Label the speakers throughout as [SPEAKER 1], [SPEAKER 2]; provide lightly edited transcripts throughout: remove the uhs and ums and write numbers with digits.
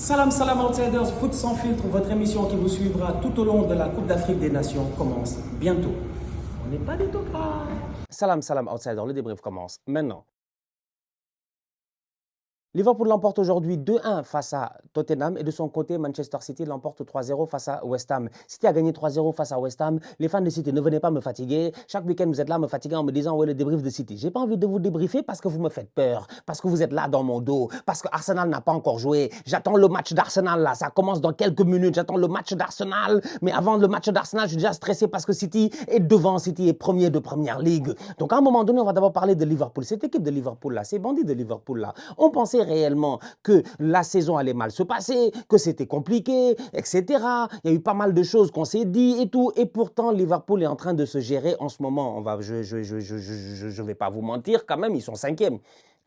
[SPEAKER 1] Salam salam outsiders, foot sans filtre, votre émission qui vous suivra tout au long de la Coupe d'Afrique des Nations commence bientôt. On n'est pas des tocards.
[SPEAKER 2] Salam salam outsiders, le débrief commence maintenant. Liverpool l'emporte aujourd'hui 2-1 face à Tottenham et de son côté, Manchester City l'emporte 3-0 face à West Ham. City a gagné 3-0 face à West Ham. Les fans de City, ne venez pas me fatiguer. Chaque week-end, vous êtes là à me fatiguer en me disant « Ouais, le débrief de City ». J'ai pas envie de vous débriefer parce que vous me faites peur, parce que vous êtes là dans mon dos, parce que Arsenal n'a pas encore joué. J'attends le match d'Arsenal là, ça commence dans quelques minutes. J'attends le match d'Arsenal, mais avant le match d'Arsenal, je suis déjà stressé parce que City est devant, City est premier de Première Ligue. Donc à un moment donné, on va d'abord parler de Liverpool. Cette équipe de Liverpool là, ces bandits de Liverpool là, on pensait réellement que la saison allait mal se passer, que c'était compliqué, etc. Il y a eu pas mal de choses qu'on s'est dit et tout. Et pourtant, Liverpool est en train de se gérer en ce moment. Je vais pas vous mentir, quand même, ils sont cinquièmes.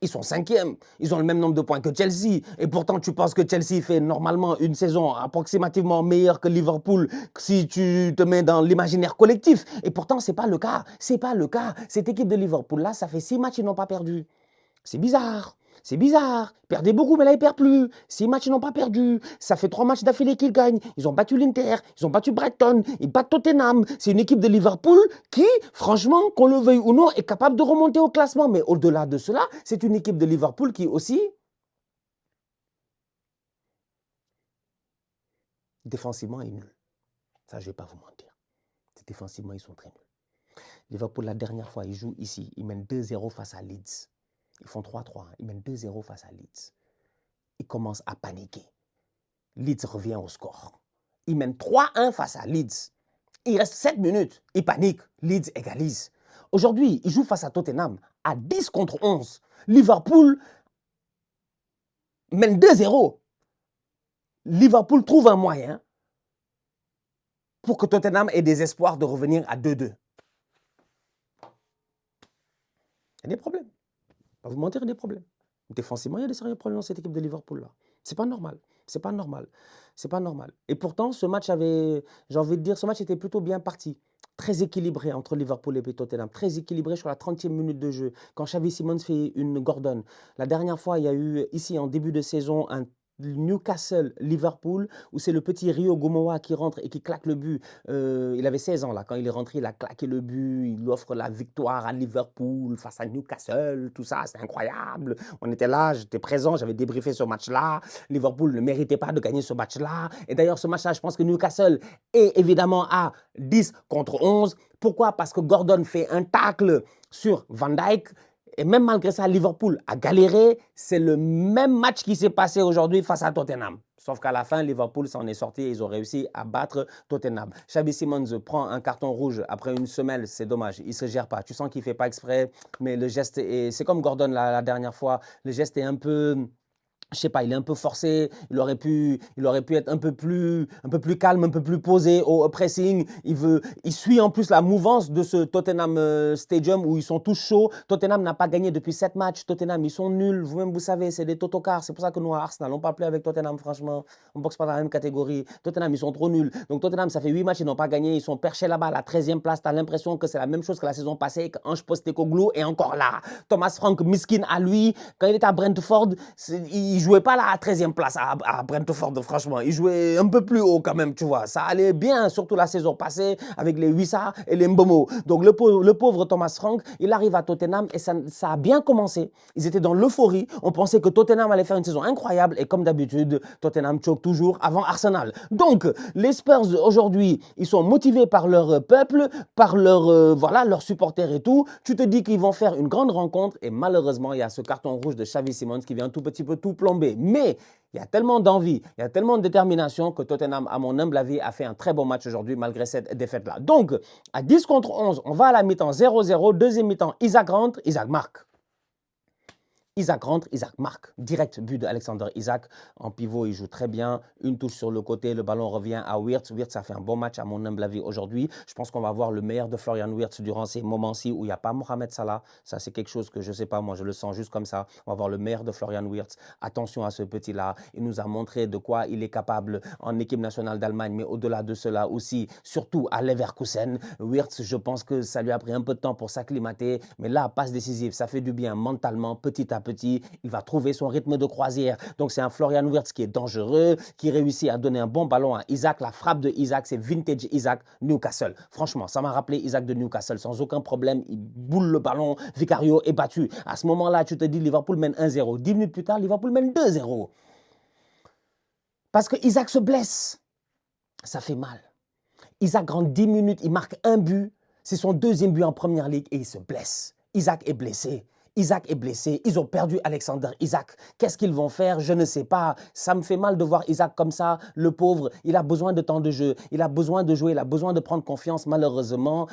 [SPEAKER 2] Ils sont cinquièmes. Ils ont le même nombre de points que Chelsea. Et pourtant, tu penses que Chelsea fait normalement une saison approximativement meilleure que Liverpool si tu te mets dans l'imaginaire collectif. Et pourtant, c'est pas le cas. C'est pas le cas. Cette équipe de Liverpool-là, ça fait 6 matchs, ils n'ont pas perdu. C'est bizarre. C'est bizarre. Ils perdaient beaucoup, mais là, ils ne perdent plus. 6 matchs, ils n'ont pas perdu. Ça fait 3 matchs d'affilée qu'ils gagnent. Ils ont battu l'Inter, ils ont battu Brighton, ils battent Tottenham. C'est une équipe de Liverpool qui, franchement, qu'on le veuille ou non, est capable de remonter au classement. Mais au-delà de cela, c'est une équipe de Liverpool qui aussi, défensivement, est nulle. Ça, je ne vais pas vous mentir. Défensivement, ils sont très nuls. Liverpool, la dernière fois, ils jouent ici. Ils mènent 2-0 face à Leeds. Ils font 3-3, ils mènent 2-0 face à Leeds. Ils commencent à paniquer. Leeds revient au score. Ils mènent 3-1 face à Leeds. Il reste 7 minutes. Ils paniquent. Leeds égalise. Aujourd'hui, ils jouent face à Tottenham à 10 contre 11. Liverpool mène 2-0. Liverpool trouve un moyen pour que Tottenham ait des espoirs de revenir à 2-2. Il y a des problèmes. Je ne vais pas vous mentir, il y a des problèmes. Défensivement, il y a des sérieux problèmes dans cette équipe de Liverpool-là. C'est pas normal. C'est pas normal. C'est pas normal. Et pourtant, ce match avait, j'ai envie de dire, ce match était plutôt bien parti. Très équilibré entre Liverpool et Tottenham. Très équilibré sur la 30e minute de jeu. Quand Xavi Simons fait une Gordon. La dernière fois, il y a eu, ici, en début de saison, un Newcastle-Liverpool, où c'est le petit Rio Gomoa qui rentre et qui claque le but. Il avait 16 ans là, quand il est rentré, il a claqué le but, il offre la victoire à Liverpool face à Newcastle, tout ça, c'est incroyable. On était là, j'étais présent, j'avais débriefé ce match-là. Liverpool ne méritait pas de gagner ce match-là. Et d'ailleurs, ce match-là, je pense que Newcastle est évidemment à 10 contre 11. Pourquoi? Parce que Gordon fait un tacle sur Van Dijk. Et même malgré ça, Liverpool a galéré. C'est le même match qui s'est passé aujourd'hui face à Tottenham. Sauf qu'à la fin, Liverpool s'en est sorti et ils ont réussi à battre Tottenham. Xavi Simons prend un carton rouge après une semelle, c'est dommage, il ne se gère pas. Tu sens qu'il ne fait pas exprès, mais le geste est... C'est comme Gordon la dernière fois, le geste est un peu... Je sais pas, il est un peu forcé, il aurait pu être un peu plus calme, un peu plus posé au pressing. Il suit en plus la mouvance de ce Tottenham Stadium où ils sont tous chauds. Tottenham n'a pas gagné depuis 7 matchs. Tottenham, ils sont nuls. Vous-même, vous savez, c'est des totocars. C'est pour ça que nous, à Arsenal, on ne parle plus avec Tottenham, franchement. On ne boxe pas dans la même catégorie. Tottenham, ils sont trop nuls. Donc Tottenham, ça fait 8 matchs, ils n'ont pas gagné. Ils sont perchés là-bas à la 13e place. Tu as l'impression que c'est la même chose que la saison passée, qu'Ange Postecoglou est encore là. Thomas Frank, miskin à lui, quand il était à Brentford, il jouait pas là à 13e place à Brentford, franchement. Il jouait un peu plus haut quand même, tu vois. Ça allait bien, surtout la saison passée, avec les Wissa et les Mbomo. Donc le pauvre Thomas Frank, il arrive à Tottenham et ça a bien commencé. Ils étaient dans l'euphorie. On pensait que Tottenham allait faire une saison incroyable. Et comme d'habitude, Tottenham choque toujours avant Arsenal. Donc, les Spurs aujourd'hui, ils sont motivés par leur peuple, par leurs supporters et tout. Tu te dis qu'ils vont faire une grande rencontre et malheureusement, il y a ce carton rouge de Xavi Simons qui vient un tout petit peu tout plomber. Mais il y a tellement d'envie, il y a tellement de détermination que Tottenham, à mon humble avis, a fait un très bon match aujourd'hui malgré cette défaite-là. Donc, à 10 contre 11, on va à la mi-temps 0-0. Deuxième mi-temps, Isaac rentre, Isaac marque. Isaac rentre, Isaac marque. Direct but d'Alexander Isaac. En pivot, il joue très bien. Une touche sur le côté, le ballon revient à Wirtz. Wirtz a fait un bon match à mon humble avis aujourd'hui. Je pense qu'on va voir le meilleur de Florian Wirtz durant ces moments-ci où il n'y a pas Mohamed Salah. Ça, c'est quelque chose que je ne sais pas, moi je le sens juste comme ça. On va voir le meilleur de Florian Wirtz. Attention à ce petit-là. Il nous a montré de quoi il est capable en équipe nationale d'Allemagne, mais au-delà de cela aussi, surtout à Leverkusen. Wirtz, je pense que ça lui a pris un peu de temps pour s'acclimater, mais là, passe décisive, ça fait du bien mentalement, petit à petit. petit, il va trouver son rythme de croisière. Donc c'est un Florian Wirtz qui est dangereux, qui réussit à donner un bon ballon à Isaac. La frappe de Isaac, c'est vintage Isaac Newcastle. Franchement, ça m'a rappelé Isaac de Newcastle sans aucun problème. Il boule le ballon, Vicario est battu. À ce moment-là, tu te dis Liverpool mène 1-0. 10 minutes plus tard, Liverpool mène 2-0. Parce que Isaac se blesse. Ça fait mal. Isaac rentre 10 minutes, il marque un but. C'est son deuxième but en première ligue et il se blesse. Isaac est blessé. Isaac est blessé. Ils ont perdu Alexander Isaac. Qu'est-ce qu'ils vont faire? Je ne sais pas. Ça me fait mal de voir Isaac comme ça. Le pauvre, il a besoin de temps de jeu. Il a besoin de jouer. Il a besoin de prendre confiance. Malheureusement,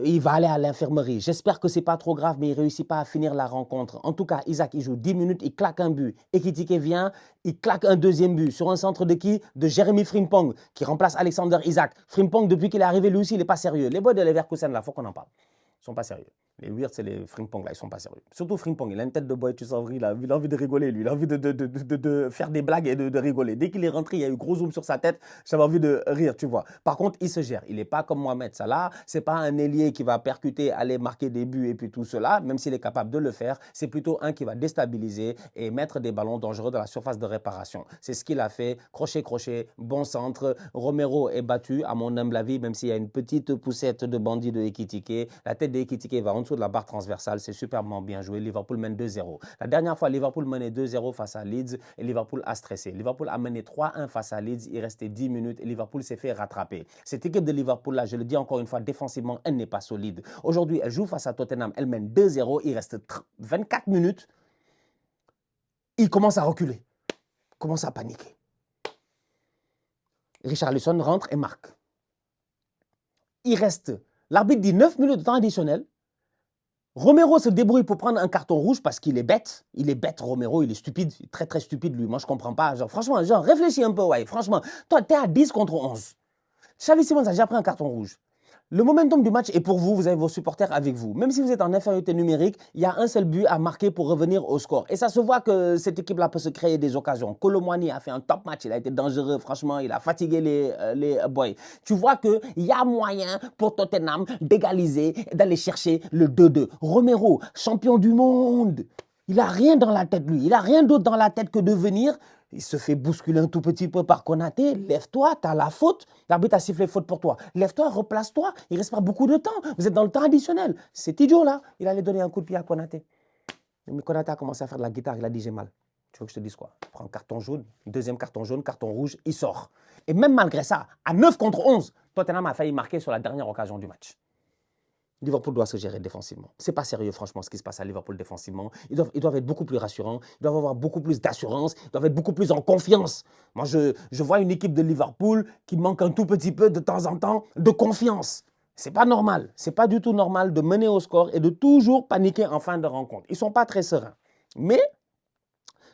[SPEAKER 2] il va aller à l'infirmerie. J'espère que ce n'est pas trop grave, mais il ne réussit pas à finir la rencontre. En tout cas, Isaac, il joue 10 minutes, il claque un but. Ekitike vient, il claque un deuxième but. Sur un centre de qui? De Jérémy Frimpong, qui remplace Alexander Isaac. Frimpong, depuis qu'il est arrivé, lui aussi, il n'est pas sérieux. Les boys de Leverkusen, là, il faut qu'on en parle. Ils ne sont pas sérieux. Les Wirtz et les Frimpong, là, ils ne sont pas sérieux. Surtout Frimpong, il a une tête de boy, tu sens, il a envie de rigoler, lui. Il a envie de faire des blagues et de rigoler. Dès qu'il est rentré, il y a eu gros zoom sur sa tête, j'avais envie de rire, tu vois. Par contre, il se gère. Il n'est pas comme Mohamed Salah. Ce n'est pas un ailier qui va percuter, aller marquer des buts et puis tout cela, même s'il est capable de le faire. C'est plutôt un qui va déstabiliser et mettre des ballons dangereux dans la surface de réparation. C'est ce qu'il a fait. Crochet, bon centre. Romero est battu, à mon humble avis, même s'il y a une petite poussette de bandit de Ekitike. La tête de Ekitike va en dessous de la barre transversale, c'est superbement bien joué. Liverpool mène 2-0. La dernière fois, Liverpool menait 2-0 face à Leeds et Liverpool a stressé. Liverpool a mené 3-1 face à Leeds, il restait 10 minutes et Liverpool s'est fait rattraper. Cette équipe de Liverpool-là, je le dis encore une fois, défensivement, elle n'est pas solide. Aujourd'hui, elle joue face à Tottenham, elle mène 2-0, il reste 24 minutes. Il commence à reculer, commence à paniquer. Richarlison rentre et marque. Il reste, l'arbitre dit 9 minutes de temps additionnel. Romero se débrouille pour prendre un carton rouge parce qu'il est bête. Il est bête, Romero, il est stupide, très très stupide lui. Moi, je ne comprends pas. Genre, franchement, réfléchis un peu, ouais. Franchement, toi, tu es à 10 contre 11. Xavi Simons a déjà pris un carton rouge. Le momentum du match est pour vous, vous avez vos supporters avec vous. Même si vous êtes en infériorité numérique, il y a un seul but à marquer pour revenir au score. Et ça se voit que cette équipe-là peut se créer des occasions. Kolo Muani a fait un top match, il a été dangereux, franchement, il a fatigué les boys. Tu vois qu'il y a moyen pour Tottenham d'égaliser, d'aller chercher le 2-2. Romero, champion du monde, il n'a rien dans la tête lui, il n'a rien d'autre dans la tête que de venir. Il se fait bousculer un tout petit peu par Konaté. Lève-toi, tu as la faute. L'arbitre a sifflé faute pour toi. Lève-toi, replace-toi. Il ne reste pas beaucoup de temps. Vous êtes dans le temps additionnel. Cet idiot-là, il allait donner un coup de pied à Konaté. Mais Konaté a commencé à faire de la guitare. Il a dit j'ai mal. Tu veux que je te dise quoi? Il prend un carton jaune, deuxième carton jaune, carton rouge, il sort. Et même malgré ça, à 9 contre 11, Tottenham a failli marquer sur la dernière occasion du match. Liverpool doit se gérer défensivement. Ce n'est pas sérieux, franchement, ce qui se passe à Liverpool défensivement. Ils doivent être beaucoup plus rassurants, ils doivent avoir beaucoup plus d'assurance, ils doivent être beaucoup plus en confiance. Moi, je vois une équipe de Liverpool qui manque un tout petit peu de temps en temps de confiance. Ce n'est pas normal, ce n'est pas du tout normal de mener au score et de toujours paniquer en fin de rencontre. Ils ne sont pas très sereins. Mais,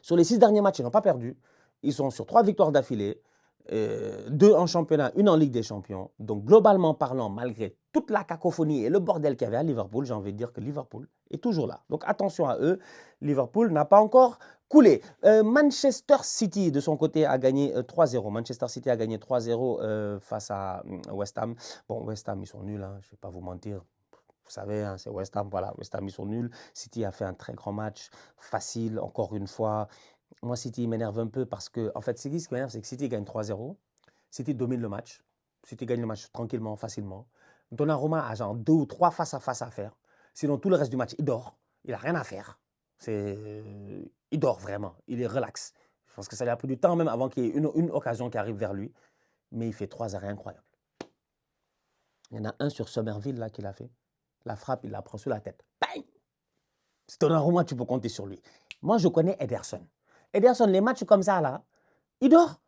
[SPEAKER 2] sur les 6 derniers matchs, ils n'ont pas perdu. Ils sont sur 3 victoires d'affilée. 2 en championnat, 1 en Ligue des Champions. Donc, globalement parlant, malgré toute la cacophonie et le bordel qu'il y avait à Liverpool, j'ai envie de dire que Liverpool est toujours là. Donc, attention à eux. Liverpool n'a pas encore coulé. Manchester City, de son côté, a gagné 3-0. Manchester City a gagné 3-0 face à West Ham. Bon, West Ham, ils sont nuls, hein, je ne vais pas vous mentir. Vous savez, hein, c'est West Ham, voilà. West Ham, ils sont nuls. City a fait un très grand match, facile, encore une fois. Moi, City m'énerve un peu parce que, en fait, ce qui m'énerve, c'est que City gagne 3-0. City domine le match. City gagne le match tranquillement, facilement. Donnarumma a genre 2 ou 3 face-à-face à faire. Sinon, tout le reste du match, il dort. Il n'a rien à faire. Il dort vraiment. Il est relax. Je pense que ça lui a pris du temps même avant qu'il y ait une occasion qui arrive vers lui. Mais il fait 3 arrêts incroyables. Il y en a un sur Somerville là qu'il a fait. La frappe, il la prend sur la tête. Bang! C'est Donnarumma, tu peux compter sur lui. Moi, je connais Ederson. Ederson, les matchs comme ça, là, il dort.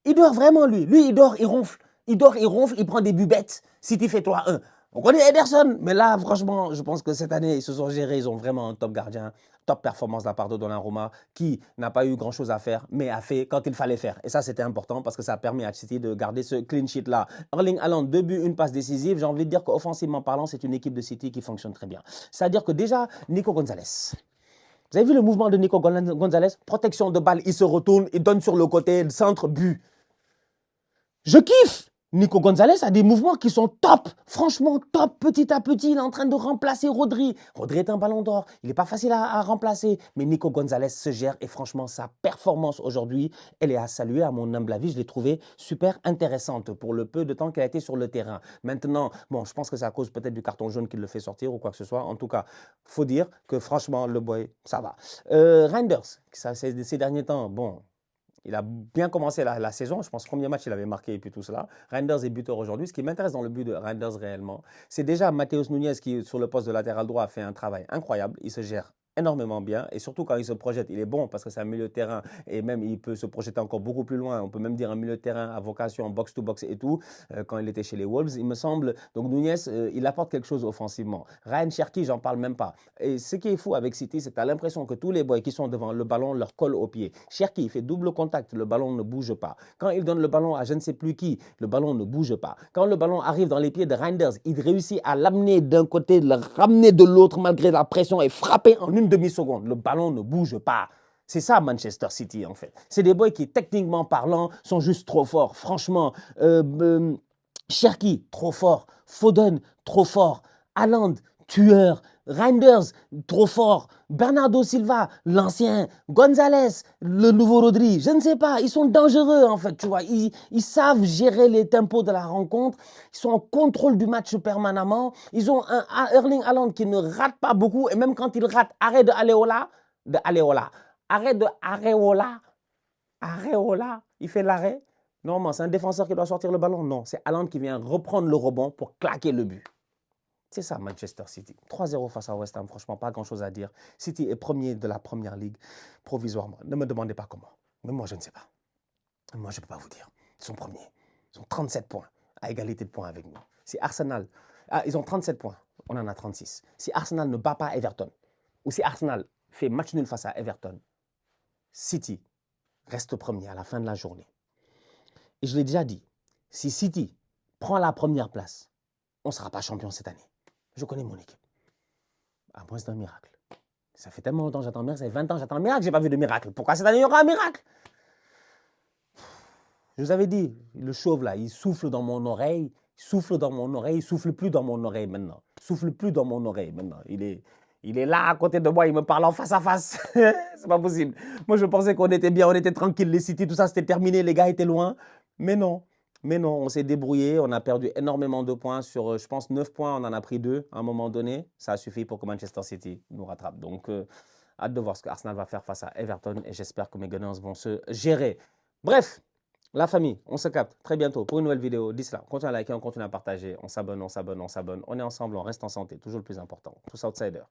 [SPEAKER 2] Il dort vraiment, lui. Lui, il dort, il ronfle. Il dort, il ronfle, il prend des buts bêtes. City fait 3-1. On connaît Ederson. Mais là, franchement, je pense que cette année, ils se sont gérés. Ils ont vraiment un top gardien. Top performance de la part de Donnarumma, qui n'a pas eu grand-chose à faire, mais a fait quand il fallait faire. Et ça, c'était important parce que ça a permis à City de garder ce clean sheet-là. Erling Haaland, 2 buts, 1 passe décisive. J'ai envie de dire qu'offensivement parlant, c'est une équipe de City qui fonctionne très bien. C'est-à-dire que déjà, Nico Gonzalez. Vous avez vu le mouvement de Nico Gonzalez? Protection de balle, il se retourne, il donne sur le côté, centre, but. Je kiffe. Nico Gonzalez a des mouvements qui sont top, franchement top, petit à petit, il est en train de remplacer Rodri. Rodri est un ballon d'or, il n'est pas facile à remplacer, mais Nico Gonzalez se gère et franchement, sa performance aujourd'hui, elle est à saluer à mon humble avis, je l'ai trouvée super intéressante pour le peu de temps qu'elle a été sur le terrain. Maintenant, bon, je pense que c'est à cause peut-être du carton jaune qui le fait sortir ou quoi que ce soit. En tout cas, il faut dire que franchement, le boy, ça va. Reinders, ces derniers temps, bon... Il a bien commencé la saison. Je pense que le premier match, il avait marqué et puis tout cela. Reinders est buteur aujourd'hui. Ce qui m'intéresse dans le but de Reinders réellement, c'est déjà Matheus Nunes qui, sur le poste de latéral droit, a fait un travail incroyable. Il se gère énormément bien et surtout quand il se projette, il est bon parce que c'est un milieu de terrain et même il peut se projeter encore beaucoup plus loin. On peut même dire un milieu de terrain à vocation box-to-box et tout quand il était chez les Wolves, il me semble. Donc Nunes, il apporte quelque chose offensivement. Ryan Cherki, j'en parle même pas. Et ce qui est fou avec City, c'est que tu as l'impression que tous les boys qui sont devant le ballon leur collent au pied. Cherki, il fait double contact, le ballon ne bouge pas. Quand il donne le ballon à je ne sais plus qui, le ballon ne bouge pas. Quand le ballon arrive dans les pieds de Reinders, il réussit à l'amener d'un côté, le ramener de l'autre malgré la pression et frapper en une demi-seconde. Le ballon ne bouge pas. C'est ça Manchester City en fait. C'est des boys qui techniquement parlant sont juste trop forts. Franchement, Cherki, trop fort. Foden, trop fort. Haaland, tueur. Reinders, trop fort. Bernardo Silva, l'ancien. Gonzalez, le nouveau Rodri. Je ne sais pas, ils sont dangereux en fait, tu vois. Ils savent gérer les tempos de la rencontre. Ils sont en contrôle du match permanemment. Ils ont un Erling Haaland qui ne rate pas beaucoup. Et même quand il rate, arrêt de Areola. Arrêt de Areola. Areola, il fait l'arrêt. Normalement, c'est un défenseur qui doit sortir le ballon. Non, c'est Haaland qui vient reprendre le rebond pour claquer le but. C'est ça, Manchester City. 3-0 face à West Ham, franchement, pas grand-chose à dire. City est premier de la Première Ligue, provisoirement. Ne me demandez pas comment. Mais moi, je ne sais pas. Moi, je ne peux pas vous dire. Ils sont premiers. Ils ont 37 points, à égalité de points avec nous. Si Arsenal... ils ont 37 points, on en a 36. Si Arsenal ne bat pas Everton, ou si Arsenal fait match nul face à Everton, City reste premier à la fin de la journée. Et je l'ai déjà dit, si City prend la première place, on ne sera pas champion cette année. Je connais mon équipe. À moins d'un miracle. Ça fait tellement longtemps que j'attends un miracle, ça fait 20 ans que j'attends un miracle, je n'ai pas vu de miracle. Pourquoi cette année il y aura un miracle? Je vous avais dit, le chauve là, il souffle dans mon oreille, il souffle plus dans mon oreille maintenant. Il souffle plus dans mon oreille maintenant. Il est là à côté de moi, il me parle en face à face. C'est pas possible. Moi, je pensais qu'on était bien, on était tranquille, les City, tout ça, c'était terminé, les gars étaient loin. Mais non, on s'est débrouillé, on a perdu énormément de points sur, je pense, 9 points, on en a pris 2 à un moment donné. Ça a suffi pour que Manchester City nous rattrape. Donc, hâte de voir ce que Arsenal va faire face à Everton et j'espère que mes Gunners vont se gérer. Bref, la famille, on se capte très bientôt pour une nouvelle vidéo. D'ici là, on continue à liker, on continue à partager, on s'abonne. On est ensemble, on reste en santé, toujours le plus important. Tous outsiders.